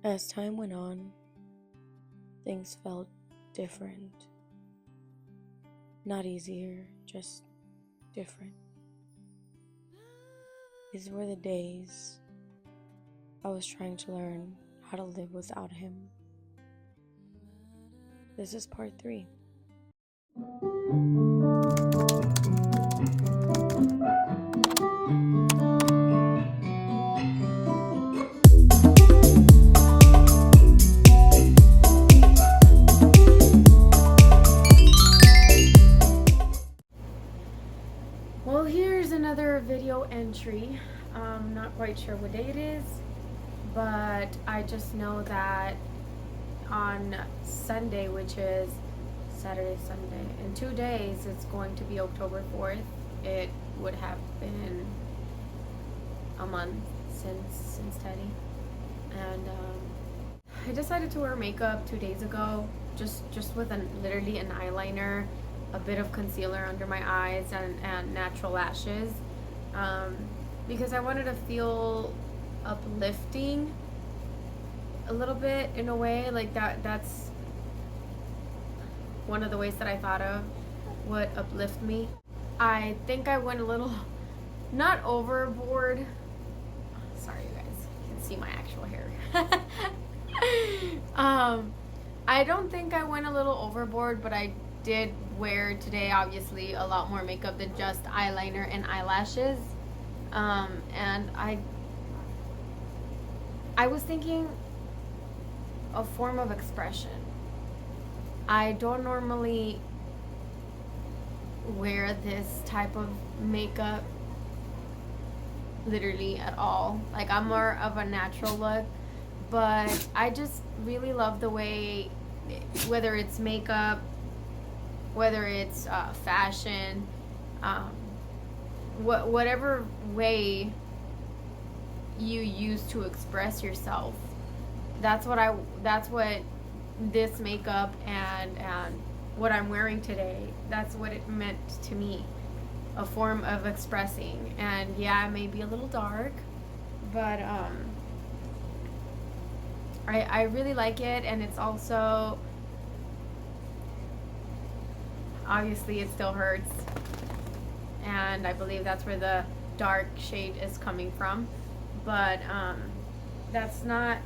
As time went on, things felt different. Not easier, just different. These were the days I was trying to learn how to live without him. This is part 3. Well, here's another video entry. I'm not quite sure what day it is, but I just know that on Sunday, which is Saturday, Sunday, in 2 days, it's going to be October 4th. It would have been a month since Teddy, and I decided to wear makeup 2 days ago, just with literally an eyeliner, a bit of concealer under my eyes, and natural lashes, because I wanted to feel uplifting a little bit, in a way, like that's one of the ways that I thought of would uplift me. I think I went a little, not overboard. Sorry, you guys, you can see my actual hair. I don't think I went a little overboard, but I did wear today, obviously, a lot more makeup than just eyeliner and eyelashes. And I was thinking a form of expression. I don't normally wear this type of makeup literally at all. Like, I'm more of a natural look, but I just really love the way, whether it's makeup, whether it's fashion, whatever way you use to express yourself, that's what this makeup and what I'm wearing today, that's what it meant to me. A form of expressing. And yeah, it may be a little dark, but I really like it. And it's also, obviously, it still hurts, and I believe that's where the dark shade is coming from, but that's not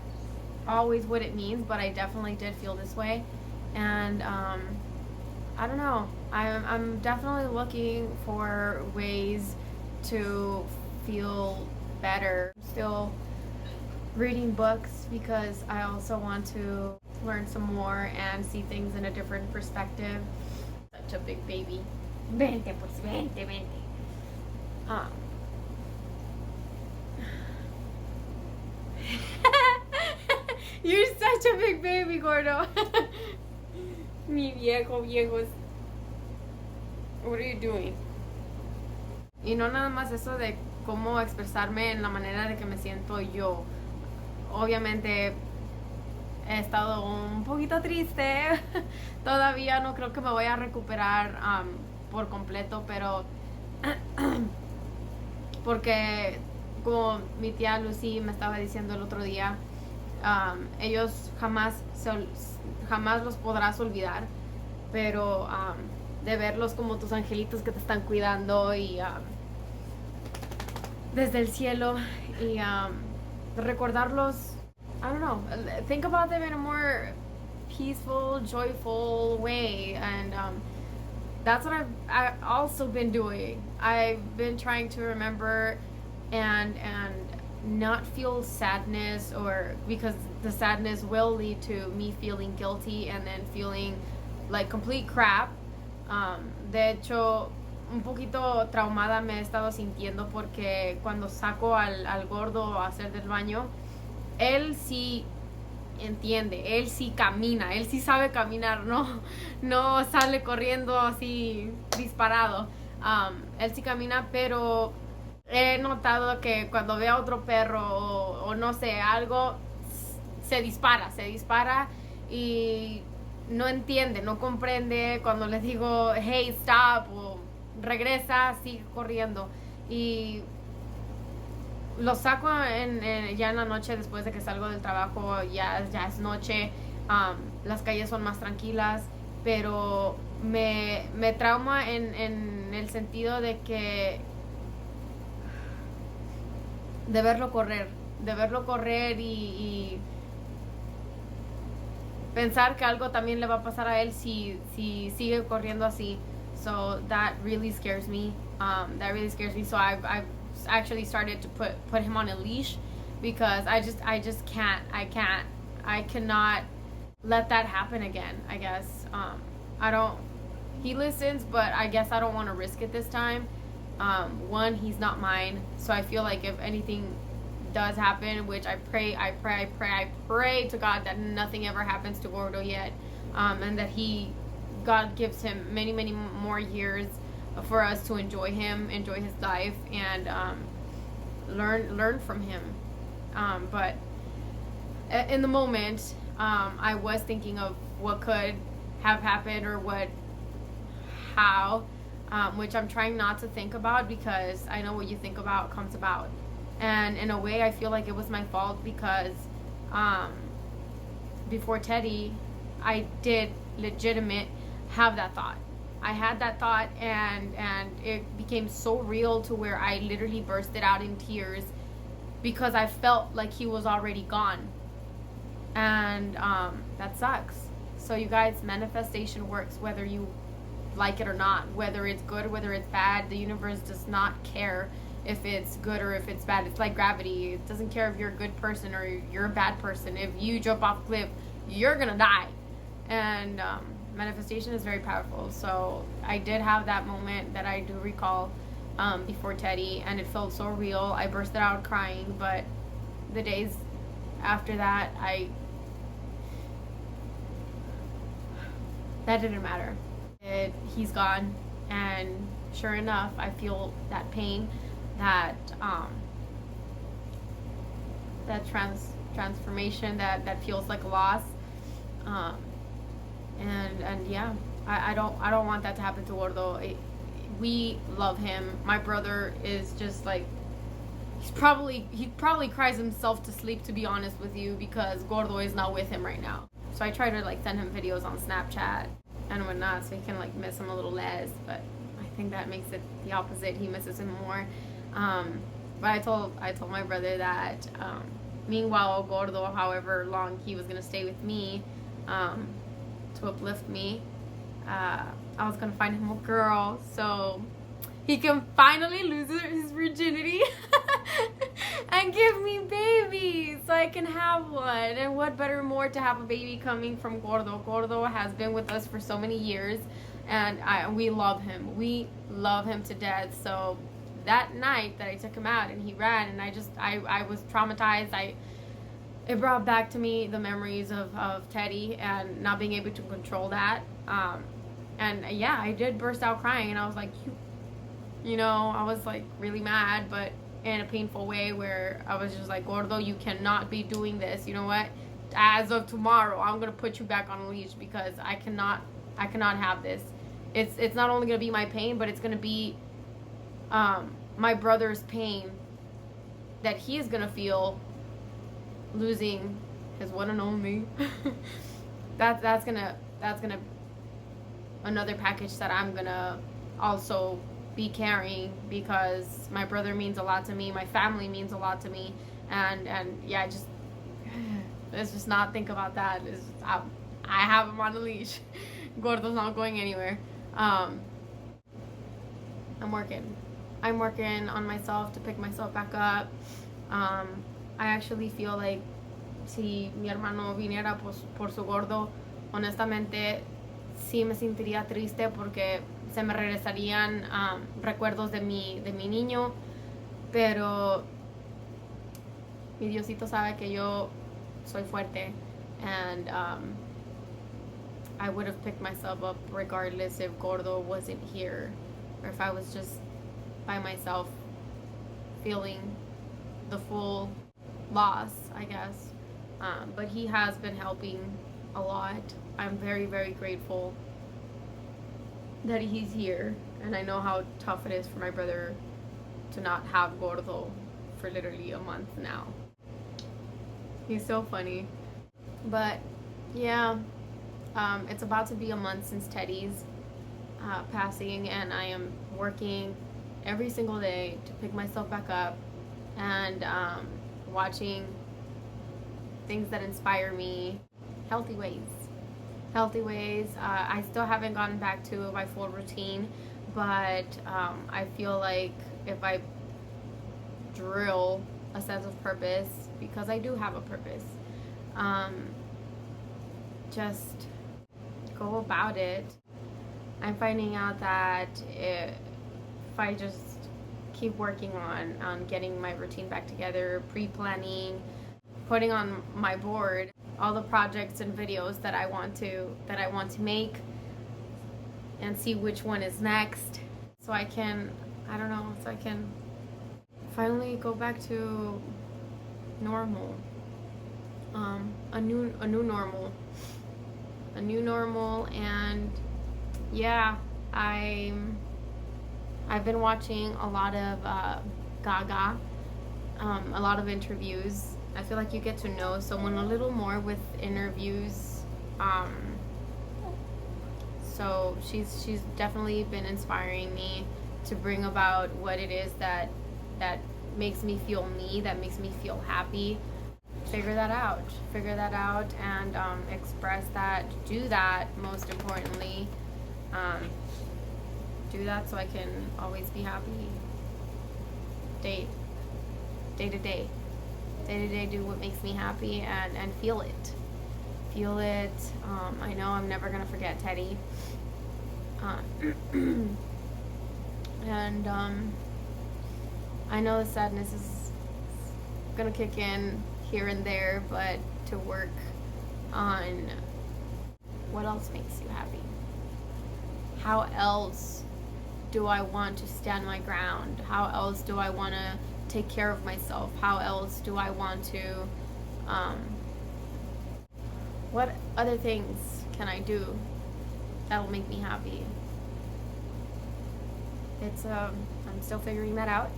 always what it means. But I definitely did feel this way, and I don't know, I'm definitely looking for ways to feel better. Still reading books, because I also want to learn some more and see things in a different perspective. Such a big baby. Vente, pues, vente, vente. You're such a big baby, gordo. Mi viejos. What are you doing? Y no nada más eso de cómo expresarme en la manera de que me siento yo. Obviamente he estado un poquito triste. Todavía no creo que me voy a recuperar por completo, pero porque, como mi tía Lucy me estaba diciendo el otro día, ellos jamás los podrás olvidar, pero de verlos como tus angelitos que te están cuidando, y desde el cielo, y recordarlos, I don't know, think about them in a more peaceful, joyful way. And that's what I've also been doing. I've been trying to remember and not feel sadness, or because the sadness will lead to me feeling guilty and then feeling like complete crap. De hecho, un poquito traumada me he estado sintiendo, porque cuando saco al gordo a hacer del baño, él sí entiende, él sí camina, él sí sabe caminar, no sale corriendo así disparado. Él sí camina, pero he notado que cuando ve a otro perro o no sé, algo, se dispara y no entiende, no comprende cuando les digo hey, stop, o regresa, sigue corriendo. Y lo saco ya en la noche después de que salgo del trabajo, ya es noche, las calles son más tranquilas, pero me trauma en el sentido de que de verlo correr y pensar que algo también le va a pasar a él si sigue corriendo así. So that really scares me. That really scares me. So I've actually started to put him on a leash because I just can't. I cannot let that happen again. I guess I don't. He listens, but I guess I don't want to risk it this time. One, he's not mine, so I feel like if anything does happen, which I pray to God that nothing ever happens to Gordo yet, and that God gives him many more years for us to enjoy him, enjoy his life, and learn from him. But in the moment, I was thinking of what could have happened or how, which I'm trying not to think about because I know what you think about comes about. And in a way, I feel like it was my fault because before Teddy, I did legitimate have that thought. I had that thought, and it became so real to where I literally bursted out in tears because I felt like he was already gone, and that sucks. So you guys, manifestation works whether you like it or not, whether it's good, whether it's bad. The universe does not care if it's good or if it's bad. It's like gravity. It doesn't care if you're a good person or you're a bad person. If you jump off a cliff, you're gonna die. And manifestation is very powerful. So I did have that moment that I do recall before Teddy, and it felt so real. I bursted out crying, but the days after that, that didn't matter. He's gone, and sure enough, I feel that pain, that transformation that feels like a loss, and yeah, I don't want that to happen to Gordo. We love him. My brother is just like, he probably cries himself to sleep, to be honest with you, because Gordo is not with him right now. So I try to like send him videos on Snapchat and whatnot so he can like miss him a little less, but I think that makes it the opposite. He misses him more. But I told my brother that meanwhile Gordo, however long he was gonna stay with me, to uplift me, I was gonna find him a girl so he can finally lose his virginity and give me babies so I can have one. And what better more to have a baby coming from Gordo. Gordo has been with us for so many years, and we love him. We love him to death. So that night that I took him out and he ran, and I was traumatized. It brought back to me the memories of Teddy and not being able to control that. And yeah, I did burst out crying, and I was like, you know, I was like really mad, but in a painful way, where I was just like, Gordo, you cannot be doing this. You know what? As of tomorrow, I'm gonna put you back on a leash because I cannot have this. It's not only gonna be my pain, but it's gonna be my brother's pain that he is gonna feel losing his one and only. that's gonna another package that I'm gonna also be carrying, because my brother means a lot to me, my family means a lot to me, and yeah, let's just not think about that. I have him on a leash. Gordo's not going anywhere. I'm working on myself to pick myself back up. I actually feel like si mi hermano viniera por su Gordo, honestamente sí me sentiría triste porque se me regresarían recuerdos de mi niño, pero mi Diosito sabe que yo soy fuerte, and I would have picked myself up regardless if Gordo wasn't here, or if I was just by myself feeling the full loss, I guess. But he has been helping a lot. I'm very, very grateful that he's here, and I know how tough it is for my brother to not have Gordo for literally a month now. He's so funny. But yeah, it's about to be a month since Teddy's passing, and I am working every single day to pick myself back up and watching things that inspire me, healthy ways. I still haven't gotten back to my full routine, but I feel like if I drill a sense of purpose, because I do have a purpose, just go about it. I'm finding out that if I just keep working on getting my routine back together, pre-planning, putting on my board all the projects and videos that I want to make, and see which one is next, so I can finally go back to normal, a new normal. And yeah, I've been watching a lot of Gaga, a lot of interviews. I feel like you get to know someone a little more with interviews. So she's definitely been inspiring me to bring about what it is that makes me feel me, that makes me feel happy. Figure that out, and express that. Do that, most importantly. Do that so I can always be happy. Day to day, do what makes me happy, and feel it. I know I'm never gonna forget Teddy. And I know the sadness is gonna kick in here and there, but to work on what else makes you happy. How else do I want to stand my ground? How else do I want to take care of myself? How else do I want to, what other things can I do that'll make me happy? It's, I'm still figuring that out.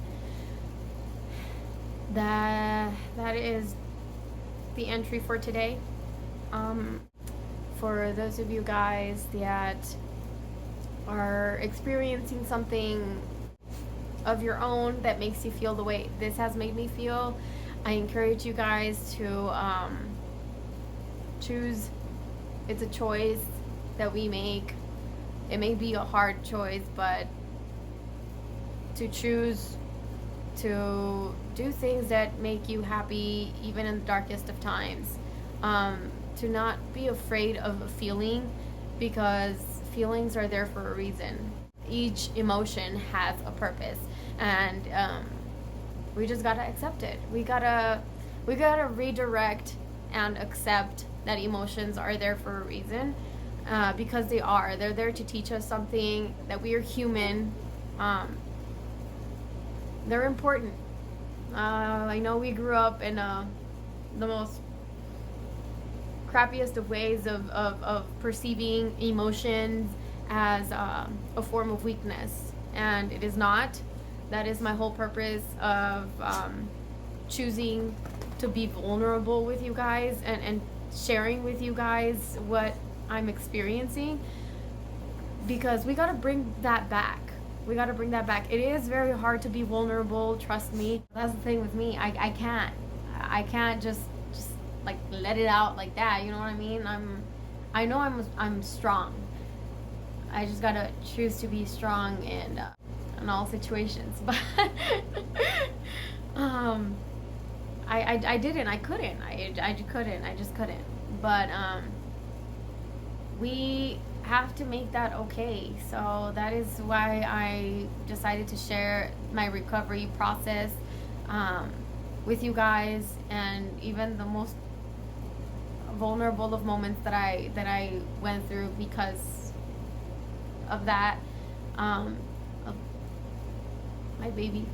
That is the entry for today. For those of you guys that are experiencing something of your own that makes you feel the way this has made me feel, I encourage you guys to choose. It's a choice that we make. It may be a hard choice, but to choose to do things that make you happy even in the darkest of times. To not be afraid of a feeling, because feelings are there for a reason. Each emotion has a purpose, and we just gotta accept it. We gotta redirect and accept that emotions are there for a reason, because they are. They're there to teach us something, that we are human. They're important. I know we grew up in the most crappiest of ways of perceiving emotions as a form of weakness, and it is not. That is my whole purpose of choosing to be vulnerable with you guys, and sharing with you guys what I'm experiencing, because we gotta bring that back. It is very hard to be vulnerable, trust me. That's the thing with me. I can't just like let it out like that, you know what I mean? I know I'm strong. I just gotta choose to be strong in all situations. But I didn't. I couldn't. I just couldn't. But we have to make that okay. So that is why I decided to share my recovery process with you guys, and even the most vulnerable of moments that I went through because of that, of my baby.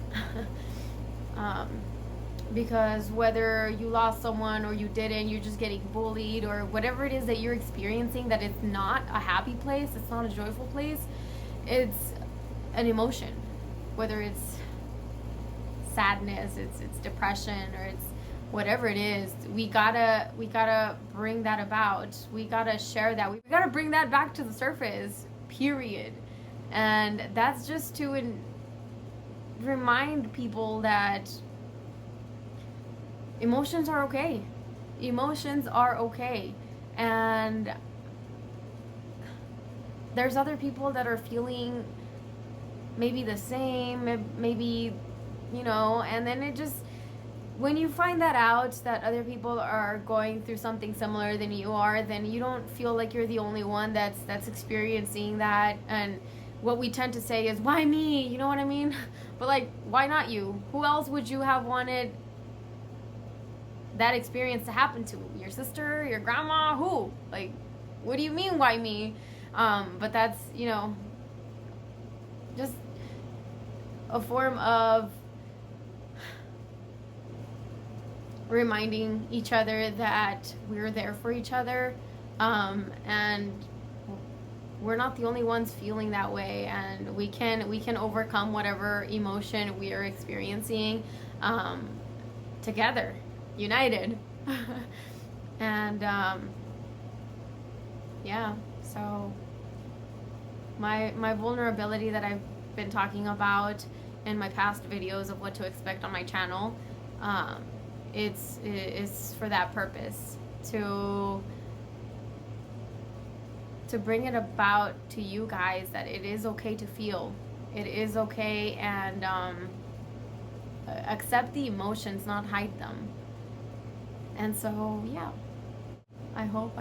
Because whether you lost someone or you didn't, you're just getting bullied, or whatever it is that you're experiencing, that it's not a happy place, it's not a joyful place, it's an emotion. Whether it's sadness, it's depression, or it's whatever it is. We gotta bring that about. We gotta share that. We gotta bring that back to the surface, period. And that's just to remind people that emotions are okay. Emotions are okay. And there's other people that are feeling maybe the same, maybe, and then it just, when you find that out, that other people are going through something similar than you are, then you don't feel like you're the only one that's experiencing that. And what we tend to say is, why me? You know what I mean? But like, why not you? Who else would you have wanted that experience to happen to? Your sister, your grandma, who? Like, what do you mean, why me? But that's, just a form of reminding each other that we're there for each other, and we're not the only ones feeling that way, and we can overcome whatever emotion we are experiencing, together, united. And yeah, so my vulnerability that I've been talking about in my past videos of what to expect on my channel, it's for that purpose, to bring it about to you guys that it is okay to feel. It is okay, and accept the emotions, not hide them. And so, yeah, I hope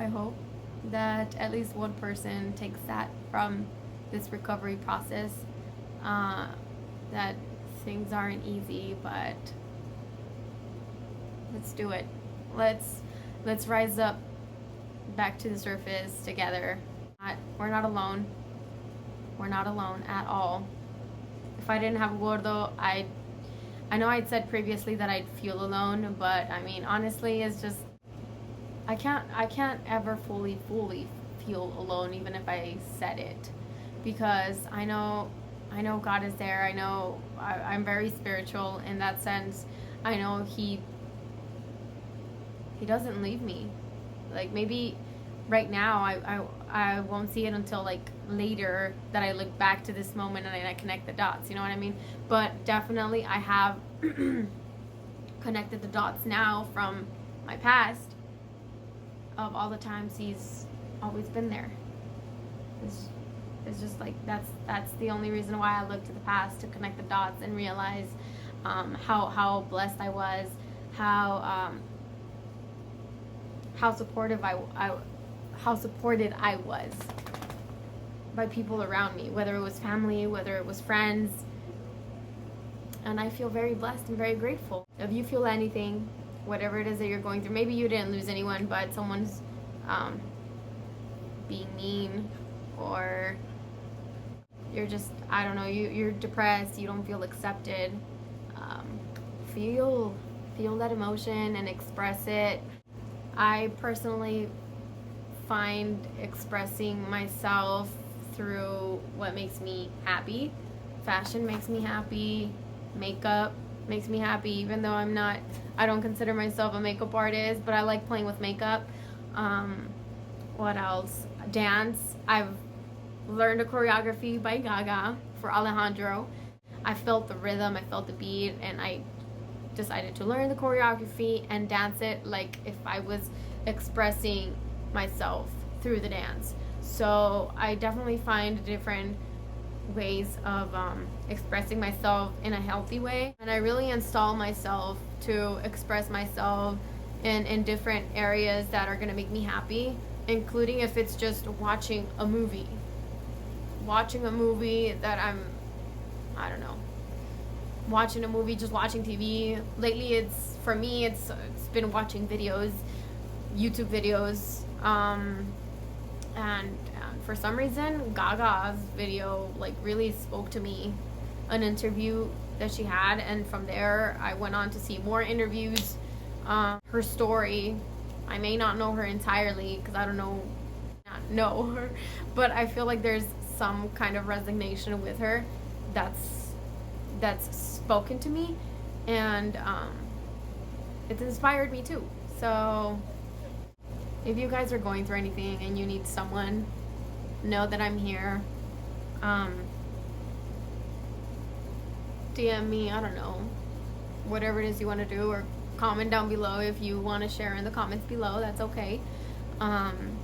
that at least one person takes that from this recovery process, that things aren't easy, but let's do it. Let's rise up back to the surface together. We're not alone. We're not alone at all. If I didn't have Gordo, I know I'd said previously that I'd feel alone, but I mean, honestly, it's just, I can't ever fully feel alone, even if I said it, because I know God is there. I know I'm very spiritual in that sense. I know He doesn't leave me. Like, maybe right now I won't see it until like later, that I look back to this moment and I connect the dots, you know what I mean? But definitely I have connected the dots now from my past, of all the times He's always been there. It's just like, that's the only reason why I look to the past, to connect the dots and realize how blessed I was, how supported I was by people around me, whether it was family, whether it was friends. And I feel very blessed and very grateful. If you feel anything, whatever it is that you're going through, maybe you didn't lose anyone, but someone's being mean, or you're just, I don't know, you're depressed, you don't feel accepted, feel that emotion and express it. I personally find expressing myself through what makes me happy. Fashion makes me happy. Makeup makes me happy, even though I don't consider myself a makeup artist, but I like playing with makeup. What else? Dance. I've learned a choreography by Gaga for Alejandro. I felt the rhythm, I felt the beat, and I decided to learn the choreography and dance it like if I was expressing myself through the dance. So I definitely find different ways of expressing myself in a healthy way, and I really install myself to express myself in different areas that are going to make me happy, including if it's just watching a movie that I don't know, watching a movie, just watching TV. Lately, it's been watching videos, YouTube videos, and for some reason Gaga's video like really spoke to me, an interview that she had, and from there I went on to see more interviews, her story. I may not know her entirely because I don't know her, but I feel like there's some kind of resignation with her that's spoken to me, And it's inspired me too. So if you guys are going through anything and you need someone, know that I'm here. Um, DM me, I don't know, whatever it is you want to do, or comment down below if you want to share in the comments below. That's okay. Um,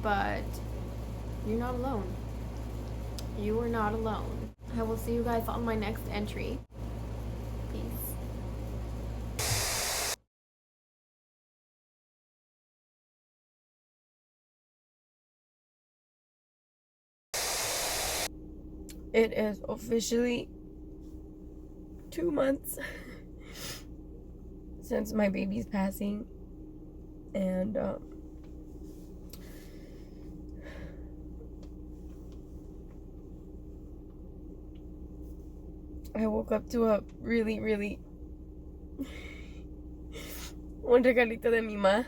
but you're not alone. You are not alone. I will see you guys on my next entry. Peace. It is officially 2 months since my baby's passing, and I woke up to a really un regalito de mi ma.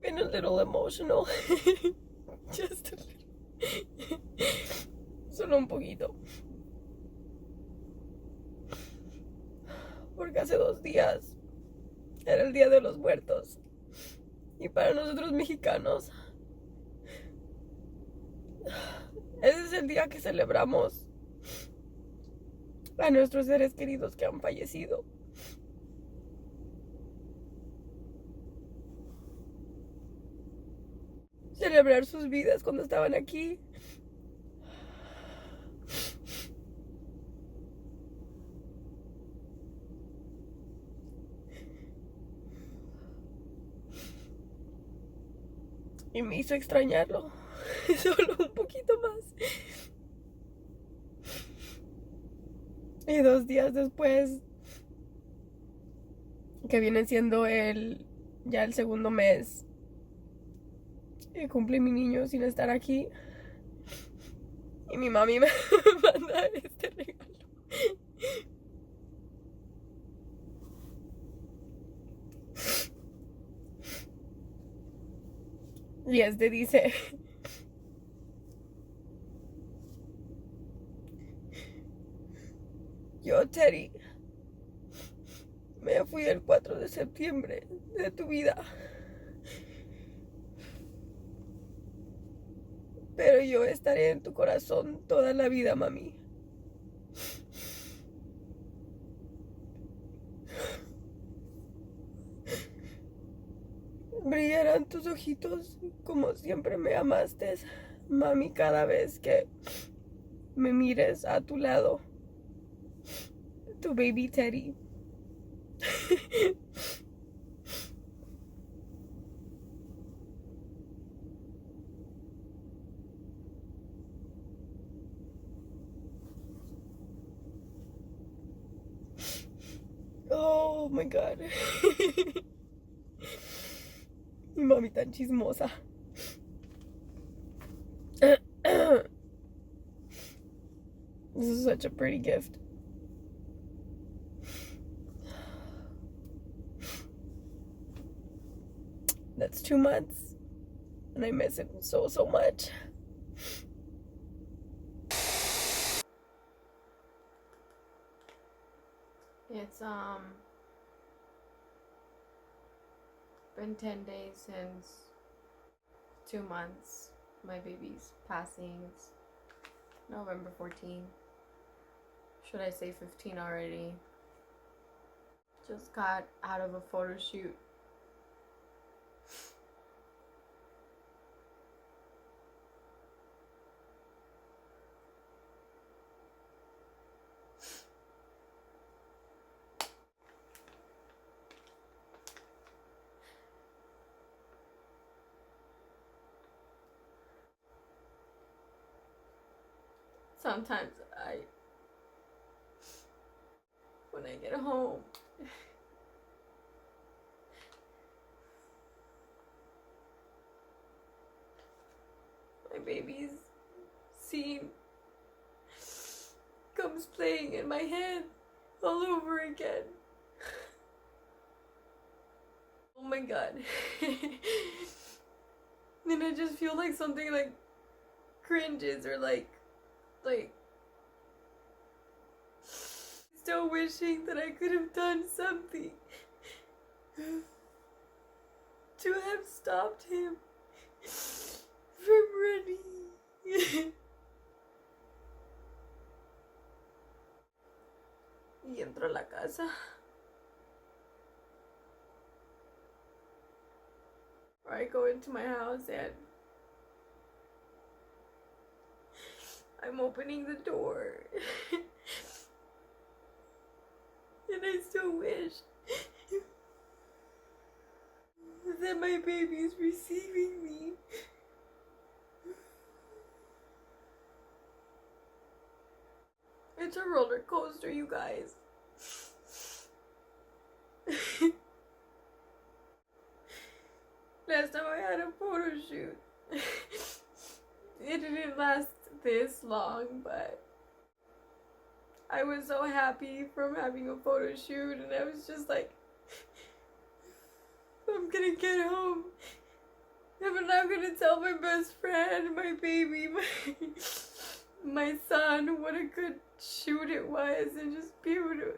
Been a little emotional. Just a little. Solo un poquito. Porque hace 2 días era el Día de los Muertos. Y para nosotros mexicanos, ese es el día que celebramos a nuestros seres queridos que han fallecido. Celebrar sus vidas cuando estaban aquí. Y me hizo extrañarlo. Solo un poquito más. Y 2 días después, que viene siendo ya el segundo mes, cumple mi niño sin estar aquí. Y mi mami me manda este regalo. Y dice: yo, Teddy, me fui el 4 de septiembre de tu vida. Pero yo estaré en tu corazón toda la vida, mami. Brillarán tus ojitos como siempre me amaste, mami, cada vez que me mires a tu lado. Tu baby Teddy. Oh my God. Mi mami tan chismosa. This is such a pretty gift. That's 2 months, and I miss him so much. It's been 10 days since 2 months. My baby's passing. It's November 14. Should I say 15 already? Just got out of a photo shoot. Sometimes when I get home, baby's scene comes playing in my head all over again. Oh my god. And I just feel like something like cringes or like still wishing that I could have done something to have stopped him from running. Y entro a la casa. Or I go into my house and I'm opening the door. And I still wish that my baby is receiving me. It's a roller coaster, you guys. Last time I had a photo shoot, it didn't last this long, but I was so happy from having a photo shoot, and I was just like, I'm gonna get home, and I'm gonna tell my best friend, my baby, my son, what a good shoot it was, and just be able to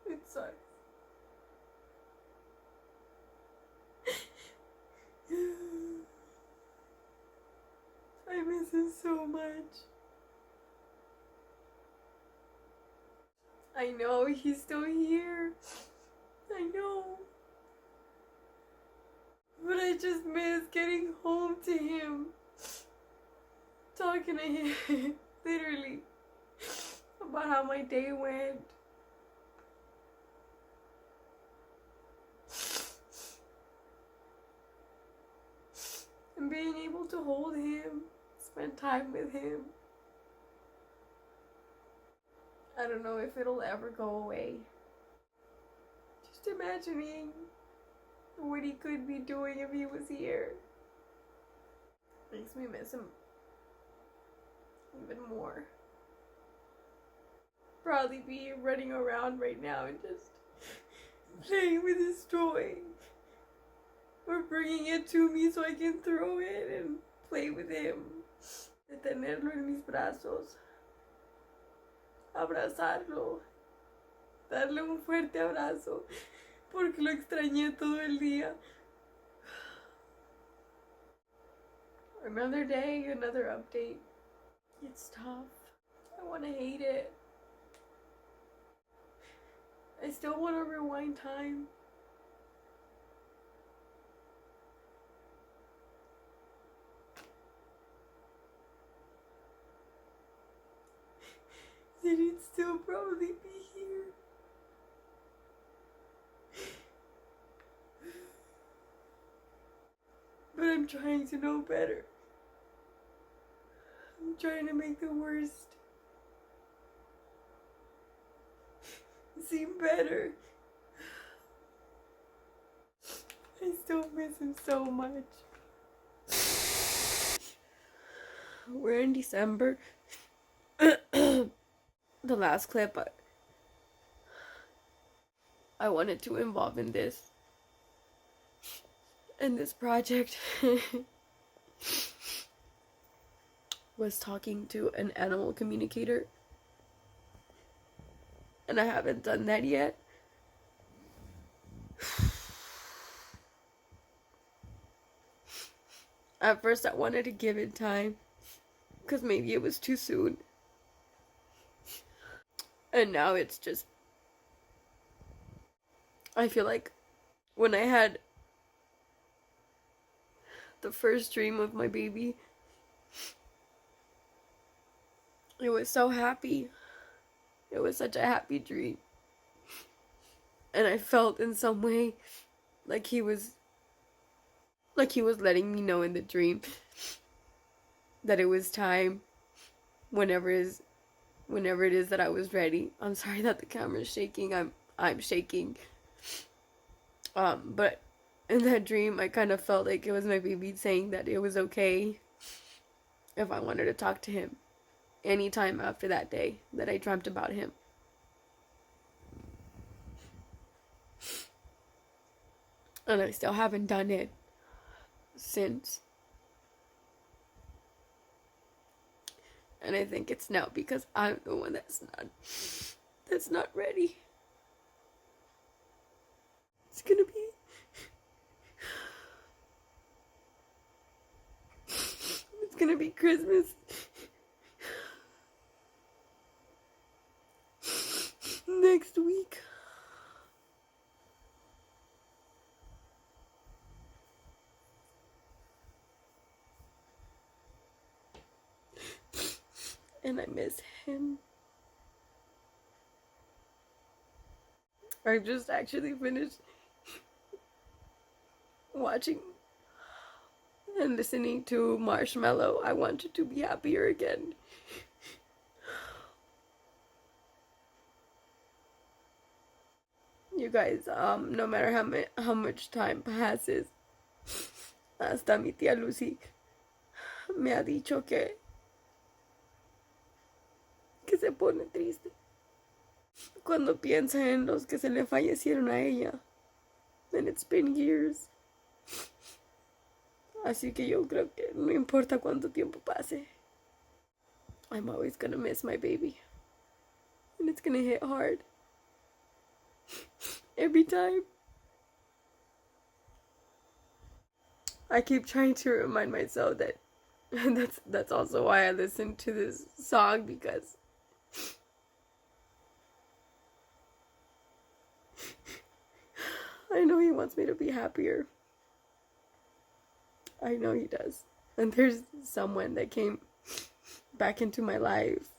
it sucks. I miss him so much. I know he's still here. I know. But I just miss getting home to him. Talking to him, literally, about how my day went. And being able to hold him, spend time with him. I don't know if it'll ever go away. Just imagining what he could be doing if he was here makes me miss him even more. Probably be running around right now and just playing with his toy. Or bringing it to me so I can throw it and play with him. De tenerlo en mis brazos. Abrazarlo. Darle un fuerte abrazo. Porque lo extrañé todo el día. Another day, another update. It's tough. I want to hate it. I still want to rewind time. Then he'd still probably be here. But I'm trying to know better. I'm trying to make the worst seem better. I still miss him so much. We're in December. The last clip I wanted to involve in this project was talking to an animal communicator, and I haven't done that yet. At first I wanted to give it time because maybe it was too soon. And now it's just, I feel like when I had the first dream of my baby, it was so happy. It was such a happy dream. And I felt in some way like he was letting me know in the dream that it was time, whenever his whenever it is that I was ready. I'm sorry that the camera's shaking. I'm shaking. But in that dream, I kind of felt like it was my baby saying that it was okay if I wanted to talk to him anytime after that day that I dreamt about him. And I still haven't done it since. And I think it's now because I'm the one that's not ready. It's gonna be Christmas next week. And I miss him. I just actually finished watching and listening to Marshmallow. I wanted to be happier again. You guys, no matter how much time passes, hasta mi tía Lucy me ha dicho que se pone triste cuando piensa en los que se le fallecieron a ella. And it's been years. Así que yo creo que no importa cuánto tiempo pase, I'm always gonna miss my baby. And it's gonna hit hard. Every time. I keep trying to remind myself that that's also why I listen to this song, because I know he wants me to be happier. I know he does. And there's someone that came back into my life,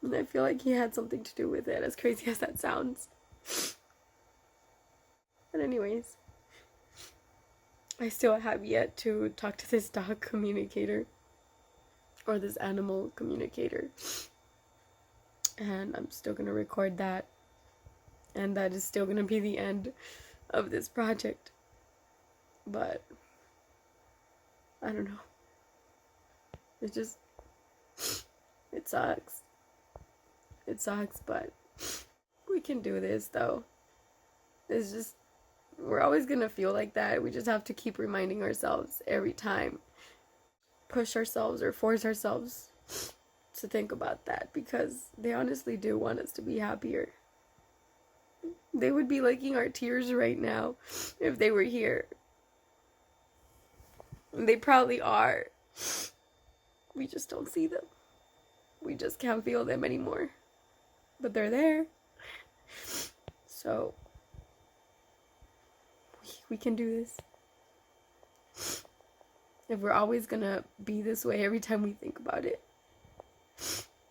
and I feel like he had something to do with it, as crazy as that sounds. But anyways, I still have yet to talk to this dog communicator, or this animal communicator. And I'm still gonna record that. And that is still gonna be the end of this project. But I don't know. It sucks. It sucks, but we can do this though. It's just, we're always gonna feel like that. We just have to keep reminding ourselves every time. Push ourselves or force ourselves to think about that, because they honestly do want us to be happier. They would be liking our tears right now if they were here. They probably are. We just don't see them. We just can't feel them anymore. But they're there. So we can do this. If we're always gonna be this way every time we think about it.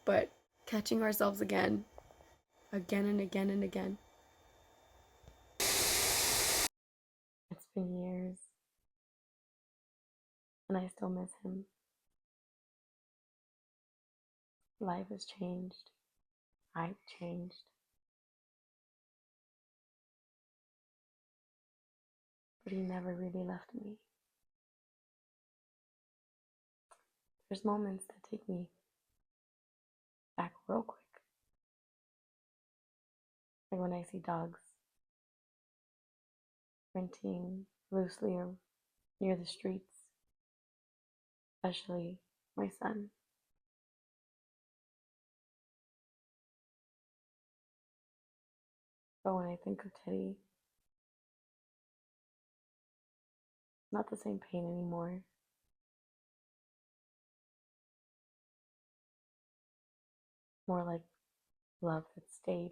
But catching ourselves again and again and again. It's been years, and I still miss him. Life has changed. I've changed. But he never really left me. There's moments that take me back real quick. Like when I see dogs renting loosely near the streets, especially my son. But when I think of Teddy, not the same pain anymore. More like love that stayed.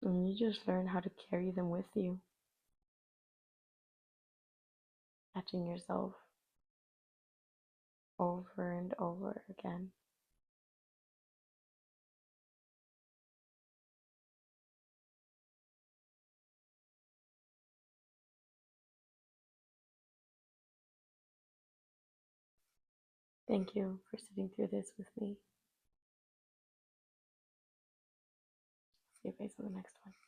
And you just learn how to carry them with you. Catching yourself over and over again. Thank you for sitting through this with me. See you guys on the next one.